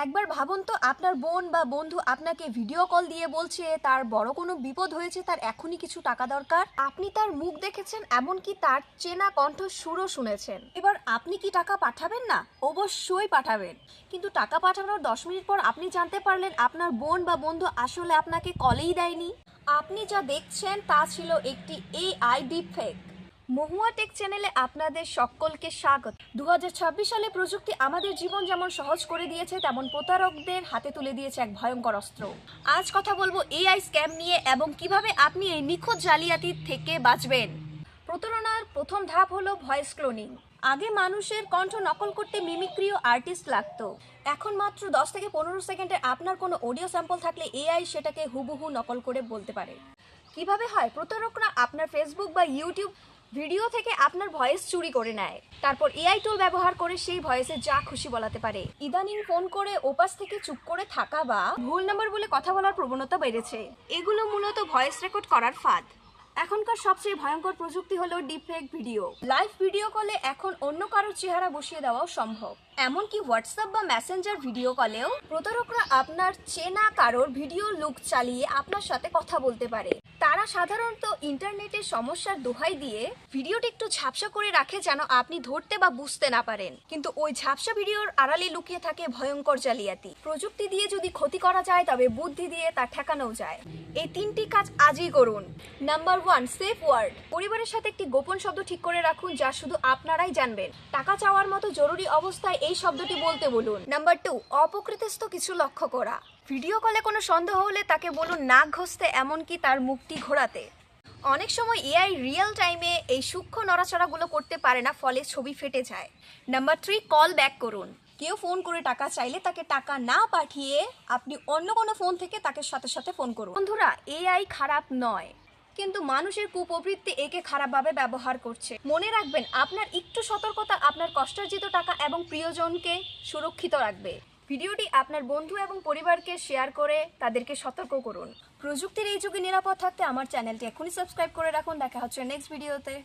একবার ভাবুন তো, আপনার বোন বা বন্ধু আপনাকে ভিডিও কল দিয়ে বলছে তার বড় কোনো বিপদ হয়েছে, তার এখনই কিছু টাকা দরকার। আপনি তার মুখ দেখেছেন, এমনকি তার চেনা কণ্ঠ সুরও শুনেছেন। এবার আপনি কি টাকা পাঠাবেন না? অবশ্যই পাঠাবেন। কিন্তু টাকা পাঠানোর 10 মিনিট পর আপনি জানতে পারলেন আপনার বোন বা বন্ধু আসলে আপনাকে কলেই দেয়নি। আপনি যা দেখছেন তা ছিল একটি এআই ডিপফেক। মহুয়া টেক চ্যানেলে আপনাদের সকলকে স্বাগত। 2026 সালে প্রযুক্তি আমাদের জীবন যেমন সহজ করে দিয়েছে, তেমন প্রতারকদের হাতে তুলে দিয়েছে এক ভয়ঙ্কর অস্ত্র। আজ কথা বলবো এআই স্ক্যাম নিয়ে এবং কিভাবে আপনি এই নিখুঁত জালিয়াতি থেকে বাঁচবেন। প্রতারণার প্রথম ধাপ হলো ভয়েস ক্লোনিং। আগে মানুষের কণ্ঠ নকল করতে মিমিক্রি ও আর্টিস্ট লাগতো। এখন মাত্র 10 থেকে 15 সেকেন্ডে আপনার কোনো অডিও স্যাম্পল থাকলে এআই সেটাকে হুবহু নকল করে বলতে পারে। কিভাবে হয়? প্রতারকরা আপনার ফেসবুক বা ইউটিউব ভিডিও থেকে আপনার ভয়েস চুরি করে নেয়। তারপর এআই টুল ব্যবহার করে সেই ভয়েসে যা খুশি বলাতে পারে। ইদানিং ফোন করে ওপাশ থেকে চুপ করে থাকা বা ভুল নাম্বার বলে কথা বলার প্রবণতা বেড়েছে। এগুলো মূলত ভয়েস রেকর্ড করার ফাঁদ। এখনকার সবচেয়ে ভয়ঙ্কর প্রযুক্তি হলো ডিপফেক ভিডিও। লাইভ ভিডিও কলে এখন অন্য কারোর চেহারা বসিয়ে দেওয়াও সম্ভব। এমনকি হোয়াটসঅ্যাপ বা মেসেঞ্জার ভিডিও কলেও প্রতারকরা আপনার চেনা কারোর ভিডিও লুক চালিয়ে আপনার সাথে কথা বলতে পারে। তারা সাধারণত ইন্টারনেটের সমস্যার দোহাই দিয়ে ভিডিওটি একটু ঝাপসা করে রাখে যেন আপনি ধরতে বা বুঝতে না পারেন। কিন্তু ওই ঝাপসা ভিডিওর আড়ালে লুকিয়ে থাকে ভয়ঙ্কর জালিয়াতি। প্রযুক্তি দিয়ে যদি ক্ষতি করা যায়, তবে বুদ্ধি দিয়ে তা ঠেকানোও যায়। এই 3টি কাজ আজই করুন। Number 1, safe word. পরিবারের সাথে একটি গোপন শব্দ ঠিক করে রাখুন যা শুধু আপনারাই জানবেন। টাকা চাওয়ার মতো জরুরি অবস্থায় এই শব্দটি বলতে বলুন। নাম্বার 2, অপকৃতস্থ কিছু লক্ষ্য করা। ভিডিও কলে কোনো সন্দেহ হলে তাকে বলুন নাক ঘষতে, এমনকি তার মুখটি ঘোরাতে। অনেক সময় এআই রিয়েল টাইমে এই সূক্ষ্ম নড়াচড়াগুলো করতে পারে না, ফলে ছবি ফেটে যায়। নাম্বার 3, কল ব্যাক করুন। কেউ ফোন করে টাকা চাইলে তাকে টাকা না পাঠিয়ে আপনি অন্য কোনো ফোন থেকে তাকে সাথে সাথে ফোন করুন। বন্ধুরা, এআই খারাপ নয়, কিন্তু মানুষের কুপ্রবৃত্তি একে খারাপভাবে ব্যবহার করছে। মনে রাখবেন, আপনার একটু সতর্কতা আপনার কষ্টার্জিত টাকা এবং প্রিয়জনকে সুরক্ষিত রাখবে। ভিডিওটি আপনার বন্ধু এবং পরিবারকে শেয়ার করে তাদেরকে সতর্ক করুন। প্রযুক্তির এই যুগে নিরাপদ থাকতে আমার চ্যানেলটি এখনই সাবস্ক্রাইব করে রাখুন। দেখা হচ্ছে নেক্সট ভিডিওতে।